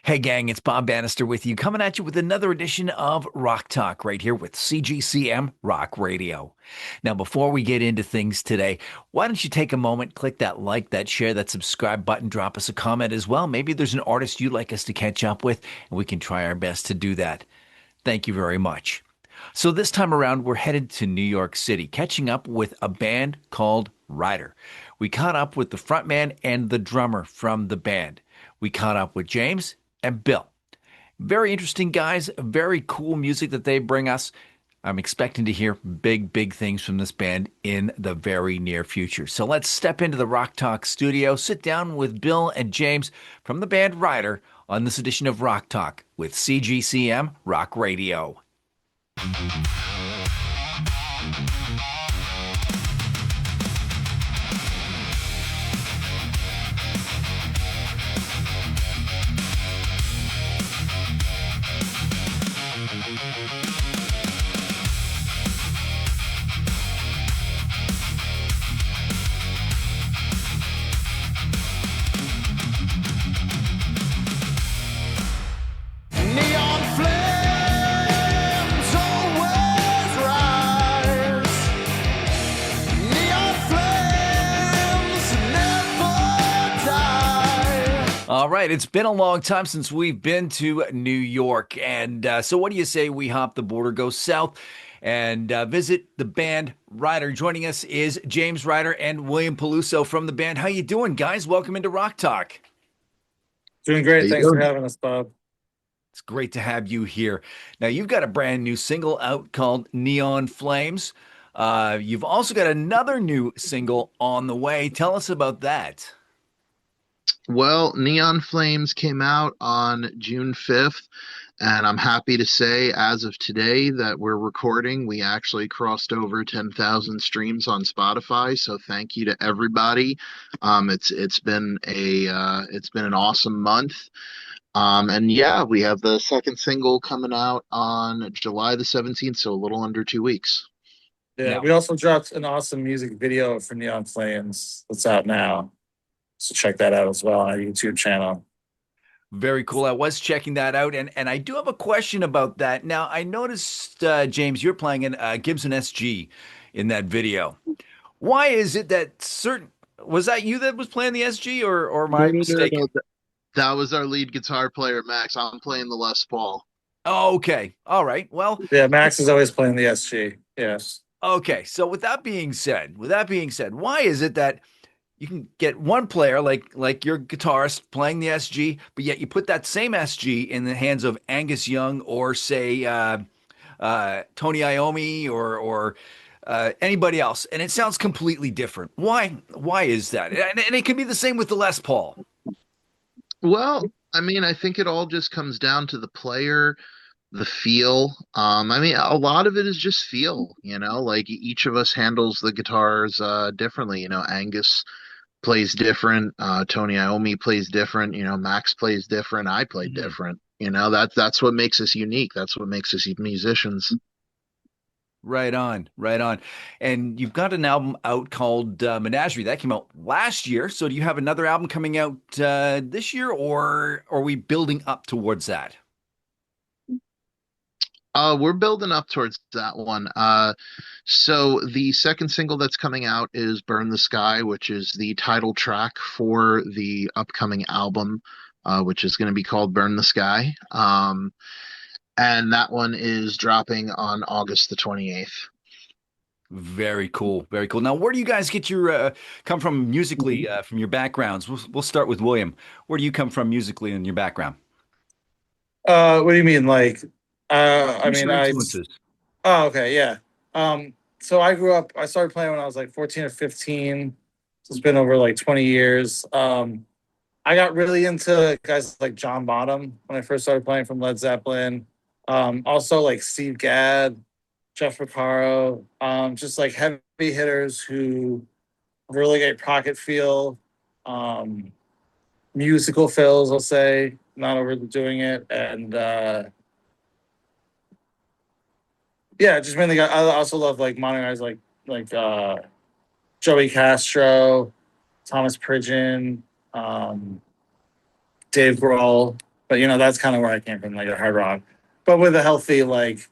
Hey gang, it's Bob Bannister with you, coming at you with another edition of Rock Talk right here with CGCM Rock Radio. Now, before we get into things today, why don't you take a moment, click that like, that share, that subscribe button, drop us a comment as well. Maybe there's an artist you'd like us to catch up with, and we can try our best to do that. Thank you very much. So this time around, we're headed to New York City, catching up with a band called Ryder. We caught up with the frontman and the drummer from the band. We caught up with James and Bill. Very interesting guys, very cool music that they bring us. I'm expecting to hear big, big things from this band in the very near future. So let's step into the Rock Talk studio, sit down with Bill and James from the band Ryder on this edition of Rock Talk with CGCM Rock Radio. Neon flames always rise. Neon flames never die. All right, it's been a long time since we've been to New York. And so what do you say we hop the border, go south, and visit the band Ryder? Joining us is James Ryder and William Peluso from the band. How you doing, guys? Welcome into Rock Talk. Doing How great. you Thanks for doing? having us, Bob. It's great to have you here. Now, you've got a brand new single out called Neon Flames. You've also got another new single on the way. Tell us about that. Well, Neon Flames came out on June 5th, and I'm happy to say, as of today that we're recording, we actually crossed over 10,000 streams on Spotify. So thank you to everybody. It's been an awesome month. And yeah, we have the second single coming out on July the 17th, so a little under 2 weeks. Yeah, Now, we also dropped an awesome music video for Neon Flames that's out now. So check that out as well on our YouTube channel. very cool. I was checking that out, and I do have a question about that. Now, I noticed, James, you're playing an Gibson SG in that video. Why is it that was that you that was playing the SG, or am No, I no, no, mistaken? no. That was our lead guitar player, Max. I'm playing the Les Paul. Oh, okay. All right. Well, Yeah, Max is always playing the SG. Yes. okay. So with that being said, why is it that you can get one player like your guitarist playing the SG, but yet you put that same SG in the hands of Angus Young or say Tony Iommi or anybody else, and it sounds completely different. Why is that? And it can be the same with the Les Paul. Well, I mean, I think it all just comes down to the player, the feel. I mean, a lot of it is just feel, like each of us handles the guitars differently. Angus plays different, Tony Iommi plays different, Max plays different, I play Mhm. different. That's what makes us unique. That's what makes us musicians. Right on, right on. And you've got an album out called Menagerie that came out last year. So do you have another album coming out this year, or are we building up towards that? We're building up towards that one. So the second single that's coming out is Burn the Sky, which is the title track for the upcoming album, which is going to be called Burn the Sky. And that one is dropping on August the 28th. Very cool, very cool. Now, where do you guys get your come from musically from your backgrounds? We'll start with William. Where do you come from musically in your background? What do you mean? Like, I Who's mean, your influences? oh, okay, yeah. So I started playing when I was like 14 or 15. So it's been over like 20 years. I got really into guys like John Bonham when I first started playing from Led Zeppelin. Also like Steve Gadd, Jeff Porcaro, just like heavy hitters who really get pocket feel, um, musical fills, I'll say, not overdoing it. And yeah, just mainly got, I also love like modern guys like Joey Castro, Thomas Pridgeon, Dave Grohl. But that's kind of where I came from, like a hard rock, but with a healthy like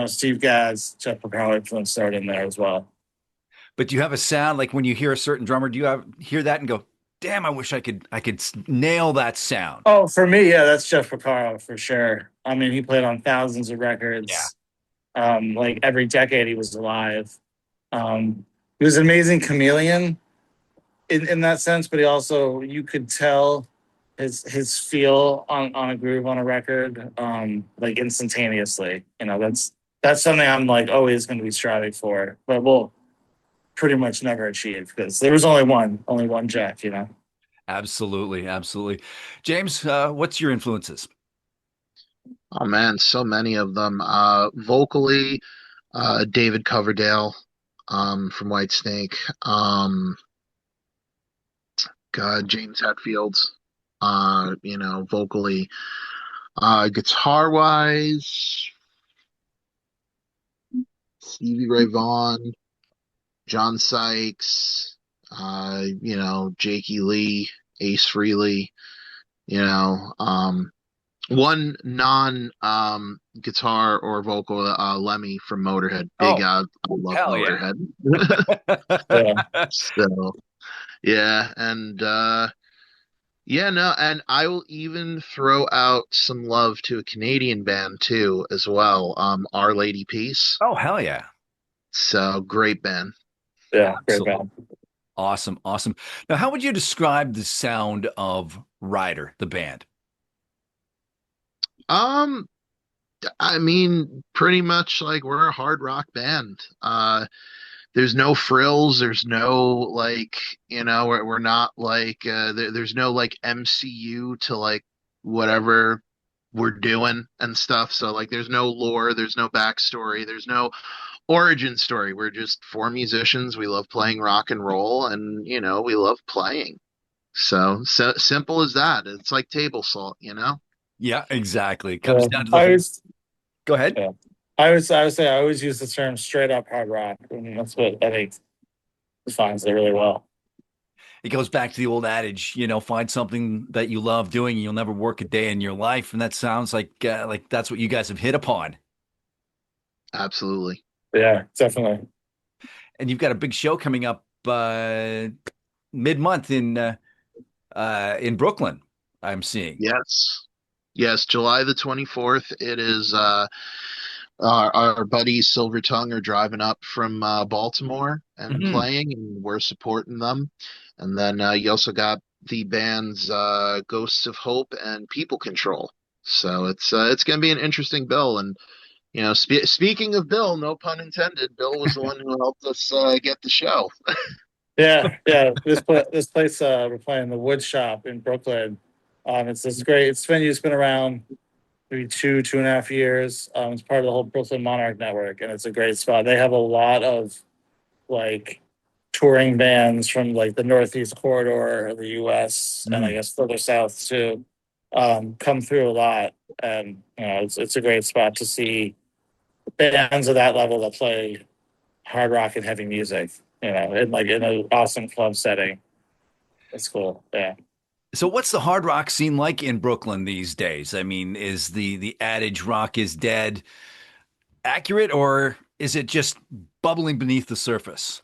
Steve Gadd's, Jeff Porcaro influence started in there as well. But do you have a sound like when you hear a certain drummer, do you hear that and go, "Damn, I wish I could nail that sound." Oh, for me, yeah, that's Jeff Porcaro for sure. I mean, he played on thousands of Yeah. records. Like every decade he was alive. He was an amazing chameleon in that sense, but he also you could tell his feel on a groove on a record, like instantaneously. That's something I'm like always going to be striving for, but we'll pretty much never achieve because there was only one Jeff. Absolutely, absolutely. James, what's your influences? Oh man, so many of them. Vocally, David Coverdale, from Whitesnake. God, James Hetfield, vocally. Guitar wise, Stevie Ray Vaughan, John Sykes, Jakey Lee, Ace Frehley, you know, one non guitar or vocal, Lemmy from Motorhead. Big, Oh, I love hell yeah. Motorhead. Yeah, So yeah, and yeah, no, and I will even throw out some love to a Canadian band too, as well. Our Lady Peace. Oh, hell yeah. So great band. yeah, great Absolutely. band. Awesome, awesome. Now, how would you describe the sound of Ryder, the band? Um, I mean, pretty much like we're a hard rock band. There's no frills. There's no like, we're not like, there's no like MCU to like whatever we're doing and stuff. So like, there's no lore. There's no backstory. There's no origin story. We're just four musicians. We love playing rock and roll, and we love playing. So simple as that. It's like table salt. Yeah, exactly. It comes Yeah, down to the I whole. was Go ahead. yeah, I would say I always use the term straight up hard rock. I mean, that's what I think defines it really well. It goes back to the old adage, find something that you love doing, and you'll never work a day in your life. And that sounds like that's what you guys have hit upon. Absolutely. Yeah, definitely. And you've got a big show coming up mid-month in Brooklyn. I'm seeing. Yes. Yes, July the 24th. It is our buddies Silver Tongue are driving up from Baltimore and Mhm. playing, and we're supporting them. And then you also got the bands Ghosts of Hope and People Control. So it's going to be an interesting bill. And speaking of Bill, no pun intended, Bill was the one who helped us get the show. Yeah, yeah. This place we're playing the Wood Shop in Brooklyn. It's this great. It's venue's been around maybe 2.5 years. It's part of the whole Brooklyn Monarch Network, and it's a great spot. They have a lot of like touring bands from like the Northeast corridor of the U.S. and I Mm. guess further south too. Come through a lot, and it's a great spot to see bands of that level that play hard rock and heavy music. In an awesome club setting. It's cool. Yeah. So what's the hard rock scene like in Brooklyn these days? I mean, is the adage rock is dead accurate, or is it just bubbling beneath the surface?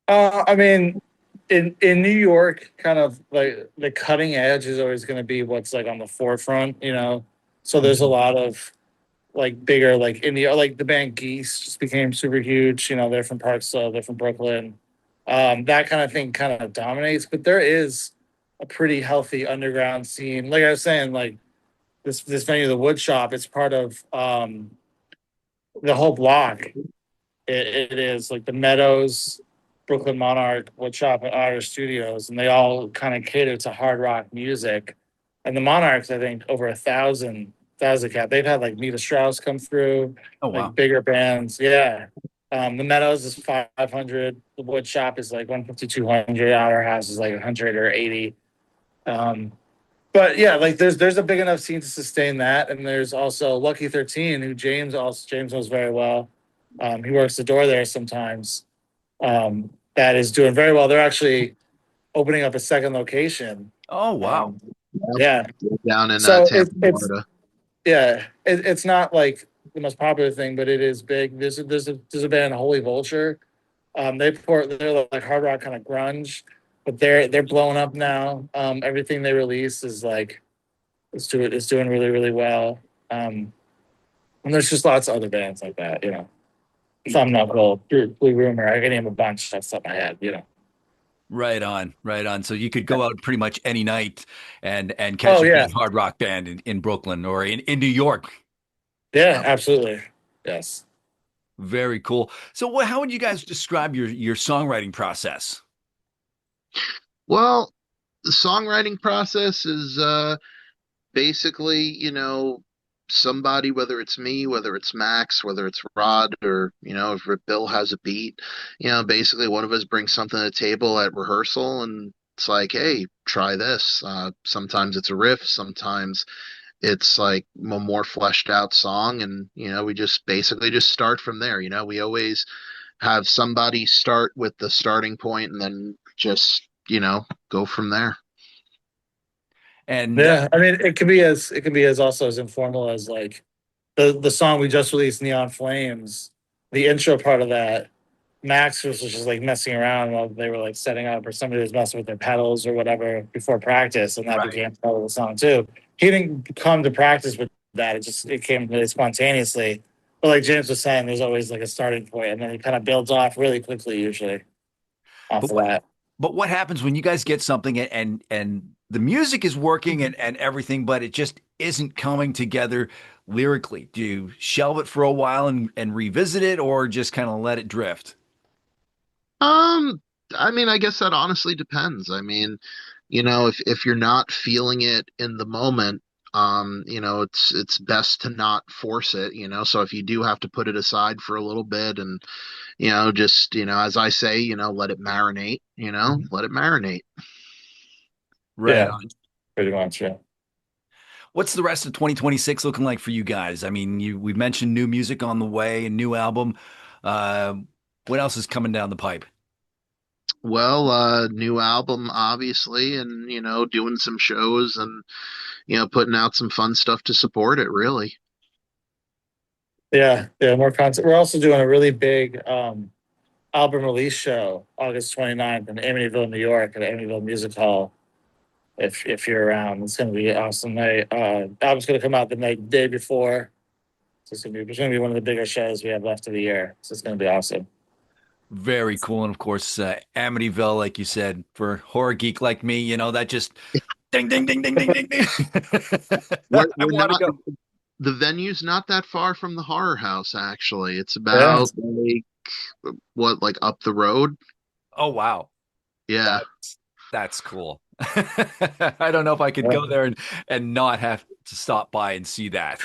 I mean, in New York, kind of like the cutting edge is always going to be what's like on the forefront. So there's a Mhm. lot of like bigger like indie, like the band Geese just became super huge. They're from they're from Brooklyn. That kind of thing kind of dominates, but there is a pretty healthy underground scene. Like I was saying, like this venue, the Wood Shop, it's part of the whole block. It is like the Meadows, Brooklyn Monarch, Wood Shop, and Otter Studios, and they all kind of cater to hard rock music. And the Monarchs, I think, over a thousand cap. They've had like Nita Strauss come through, Oh like wow. bigger bands. Yeah. The Meadows is 500. The Wood Shop is like 150, 200. Otter House is like 100 or 80. Um, but yeah, like there's a big enough scene to sustain that, and there's also Lucky 13, who James knows very well. He works the door there sometimes. That is doing very well. They're actually opening up a second location. Oh wow. Um, Yeah. Down in So Tampa, it's Florida. yeah, it's not like the most popular thing, but it is big. There's a band, Holy Vulture. They're like hard rock kind of grunge, but they're blowing up now. Everything they release is like it's doing really really well. And there's just lots of other bands like that, you know. Some Knuckle, Blue Rumor. I can name a bunch off the top of my head, you know. Right on, right on. So you could go out pretty much any night and catch Oh a yeah, good hard rock band in Brooklyn or in New York. yeah, absolutely, yes. Very cool. So how would you guys describe your songwriting process? Well, the songwriting process is basically, somebody, whether it's me, whether it's Max, whether it's Rod, or, if Bill has a beat, basically one of us brings something to the table at rehearsal and it's like, hey, try this. Sometimes it's a riff, sometimes it's like a more fleshed out song. And, we just basically just start from there. We always have somebody start with the starting point and then just, go from there. And Yeah, I mean, it can be as also as informal as like the song we just released, Neon Flames. The intro part of that, Max was just like messing around while they were like setting up, or somebody was messing with their pedals or whatever before practice, and that right. became part of the song too. He didn't come to practice with that; it came really spontaneously. But like James was saying, there's always like a starting point, and then it kind of builds off really quickly, usually off But of what that. but what happens when you guys get something and the music is working and everything, but it just isn't coming together lyrically? Do you shelve it for a while and revisit it or just kind of let it drift? Um, I mean, I guess that honestly depends. I mean, if you're not feeling it in the moment, it's best to not force it, So if you do have to put it aside for a little bit and, just, as I say, let it marinate, let it marinate. Right Yeah, on. pretty much. Yeah. What's the rest of 2026 looking like for you guys? I mean, we mentioned new music on the way, a new album. Uh, what else is coming down the pipe? Well, new album, obviously, and, doing some shows and, putting out some fun stuff to support it, really. Yeah, yeah, more content. We're also doing a really big album release show August 29th in Amityville, New York at Amityville Music Hall. If you're around, it's gonna be an awesome night. Album's gonna come out the day before. So it's gonna be one of the bigger shows we have left of the year. So it's gonna be awesome. Very cool. And of course, Amityville, like you said, for horror geek like me, that just ding, ding, ding, ding, ding, ding, ding. We're, I we're want to not, go. the venue's not that far from the horror house, actually. It's Yeah. about like like up the road? Oh, wow. Yeah. That's cool. I don't know if I could Yeah. go there and not have to stop by and see that.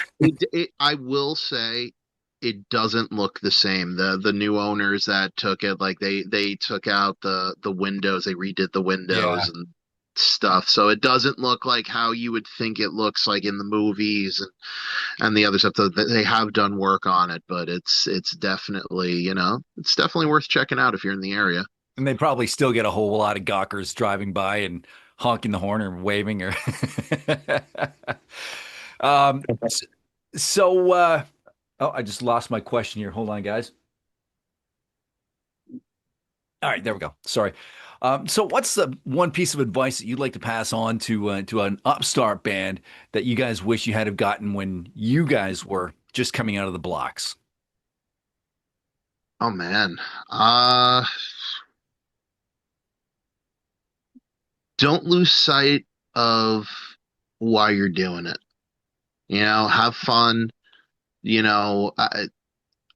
I will say it doesn't look the same. The new owners that took it, like they took out the windows, they redid the Yeah. windows and stuff. So it doesn't look like how you would think it looks like in the movies and the other stuff. They have done work on it, but it's definitely, it's definitely worth checking out if you're in the area. And they probably still get a whole lot of gawkers driving by and honking the horn or waving or um s- so oh, I just lost my question here. Hold on, guys. All right, there we go. Sorry. So what's the one piece of advice that you'd like to pass on to an upstart band that you guys wish you had have gotten when you guys were just coming out of the blocks? Oh man. Uh don't lose sight of why you're doing it. Have fun. You know,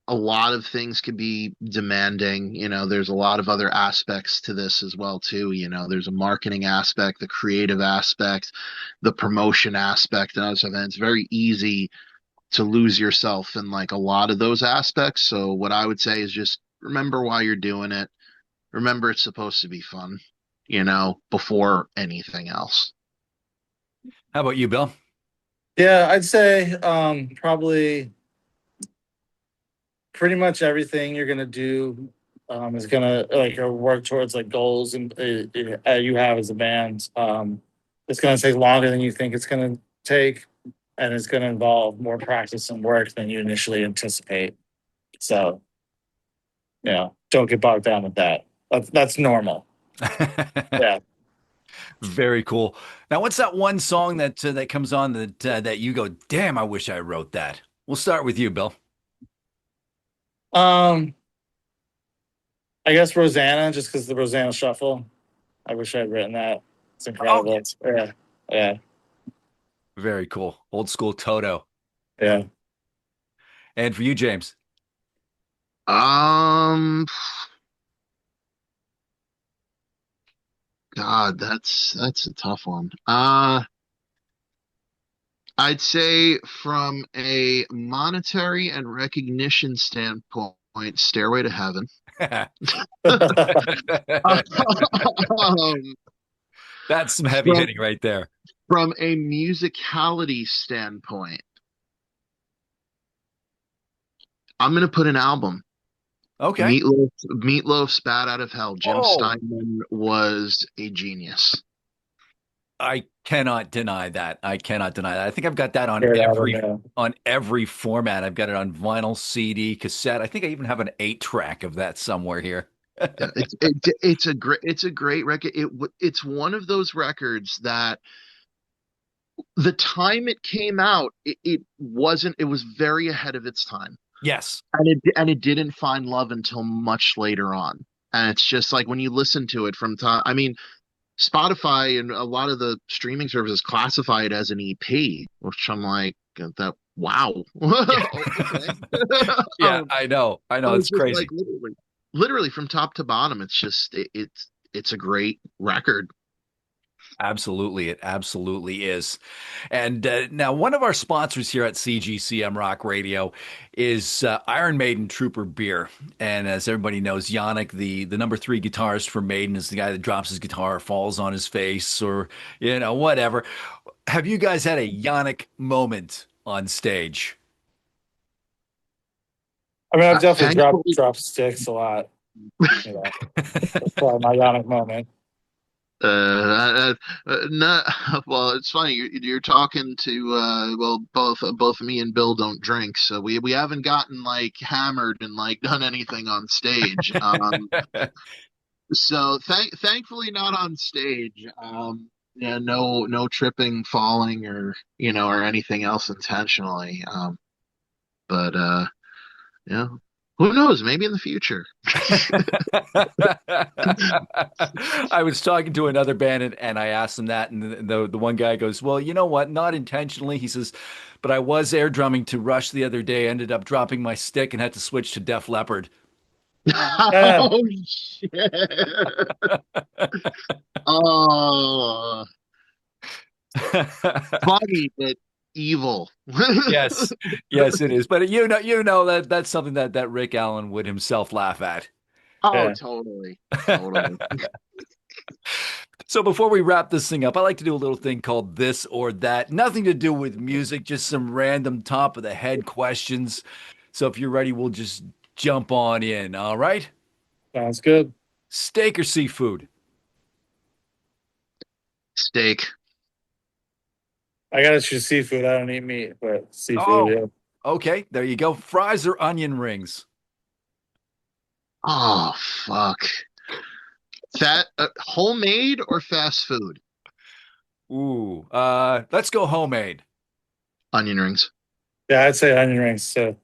a lot of things can be demanding. There's a lot of other aspects to this as well too. There's a marketing aspect, the creative aspect, the promotion aspect, and other stuff. And it's very easy to lose yourself in like a lot of those aspects. So what I would say is just remember why you're doing it. Remember it's supposed to be fun, before anything else. How about you, Bill? Yeah, I'd say probably pretty much everything you're gonna do is gonna like or work towards like goals and you have as a band. it's going to take longer than you think it's going to take, and it's going to involve more practice and work than you initially anticipate. So, don't get bogged down with that. That's normal. Yeah. Very cool. Now, what's that one song that comes on that you go, damn, I wish I wrote that? We'll start with you, Bill. Um, I guess Rosanna, just because the Rosanna Shuffle. I wish I had written that. It's Oh, incredible. Yeah. Yeah. very cool. Old school Toto. Yeah. And for you, James. Um, God, that's a tough one. I'd say from a monetary and recognition standpoint, Stairway to Heaven. Um, That's some heavy from hitting right there. from a musicality standpoint, I'm gonna put an album. Okay. Meatloaf's Bad Out of Hell. Jim Oh, Steinman was a genius. I cannot deny that. I cannot deny that. I think I've got that Great album, yeah. on every format. I've got it on vinyl, CD, cassette. I think I even have an 8 track of that somewhere here. Yeah, it's a great record. It's one of those records that the time it came out, it was very ahead of its time. Yes. And it didn't find love until much later on. And it's just like when you listen to it from time, I mean, Spotify and a lot of the streaming services classify it as an EP, which I'm like, that wow. Yeah. Okay. Yeah, I know. I know. It's It's just like crazy. literally from top to bottom, it's just it's a great record. Absolutely. It absolutely is. And now, one of our sponsors here at CGCM Rock Radio is Iron Maiden Trooper Beer. And as everybody knows, Yannick, the number 3 guitarist for Maiden, is the guy that drops his guitar, falls on his face, or, whatever. Have you guys had a Yannick moment on stage? I mean, I've definitely Thankfully, dropped sticks a lot. That's probably my Yannick moment. not well. It's funny you're talking to well, both me and Bill don't drink, so we haven't gotten like hammered and like done anything on stage. So thankfully not on stage. Yeah, no tripping, falling, or or anything else intentionally. But yeah, who knows? Maybe in the future. I was talking to another band and I asked them that, and the one guy goes, "Well, you know what? Not intentionally." He says, "But I was air drumming to Rush the other day. Ended up dropping my stick and had to switch to Def Leppard." Yeah. Oh shit! Oh, funny but evil. Yes, yes, it is. But you know that's something that Rick Allen would himself laugh at. Oh, Yeah. totally, totally. So before we wrap this thing up, I like to do a little thing called this or that. Nothing to do with music, just some random top of the head questions. So if you're ready, we'll just jump on in. All right? Sounds good. Steak or seafood? Steak. I gotta choose seafood. I don't eat meat, but seafood, Oh, yeah. okay. There you go. Fries or onion rings? Oh fuck. Homemade or fast food? Ooh, let's go homemade. Onion rings. Yeah, I'd say onion rings too.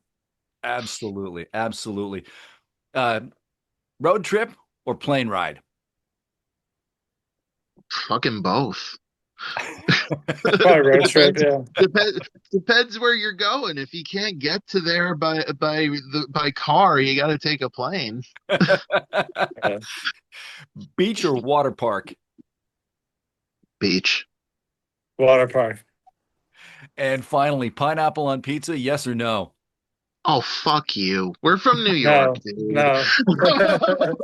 Absolutely, absolutely. Uh, road trip or plane ride? Fucking both. Probably road trip, Depends, yeah. depends where you're going. If you can't get to there by car, you got to take a plane. Yeah. Beach or water park? Beach. Water park. And finally, pineapple on pizza, yes or no? Oh fuck you. We're from New York, No, dude. no.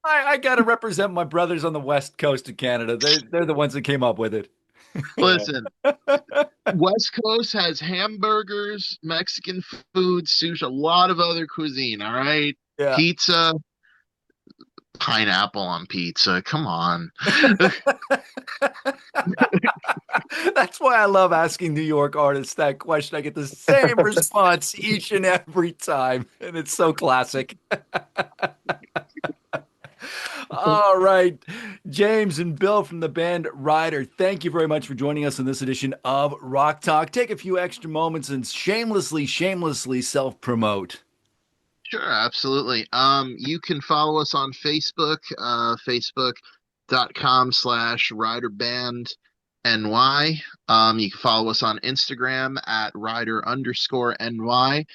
I got to represent my brothers on the west coast of Canada. They're the ones that came up with it. Yeah. Listen, West Coast has hamburgers, Mexican food, sushi, a lot of other cuisine, all right? Yeah. Pizza, Pineapple on pizza. Come on. That's why I love asking New York artists that question. I get the same response each and every time, and it's so classic. All right, James and Bill from the band Ryder, thank you very much for joining us in this edition of Rock Talk. Take a few extra moments and shamelessly self-promote. Sure, absolutely. You can follow us on Facebook, facebook.com/RiderBandNY. You can follow us on Instagram at Ryder_NY.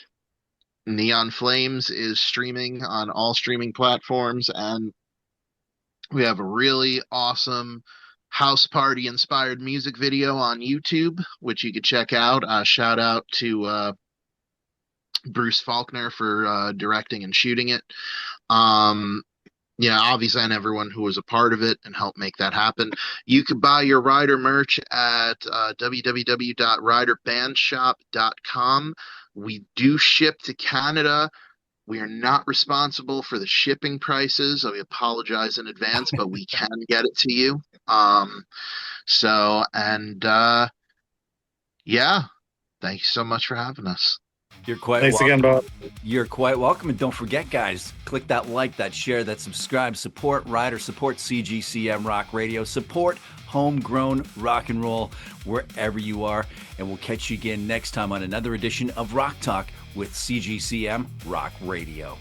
Neon Flames is streaming on all streaming platforms, and we have a really awesome house party inspired music video on YouTube, which you could check out. Shout out to Bruce Faulkner for directing and shooting it. Yeah, obviously, and everyone who was a part of it and helped make that happen. You could buy your Ryder merch at www.riderbandshop.com. We do ship to Canada. We are not responsible for the shipping prices, so we apologize in advance, but we can get it to you. Yeah, thank you so much for having us. You're quite Thanks welcome. again, Bob. You're quite welcome. And don't forget, guys, click that like, that share, that subscribe, support Ryder, support CGCM Rock Radio, support homegrown rock and roll wherever you are. And we'll catch you again next time on another edition of Rock Talk with CGCM Rock Radio.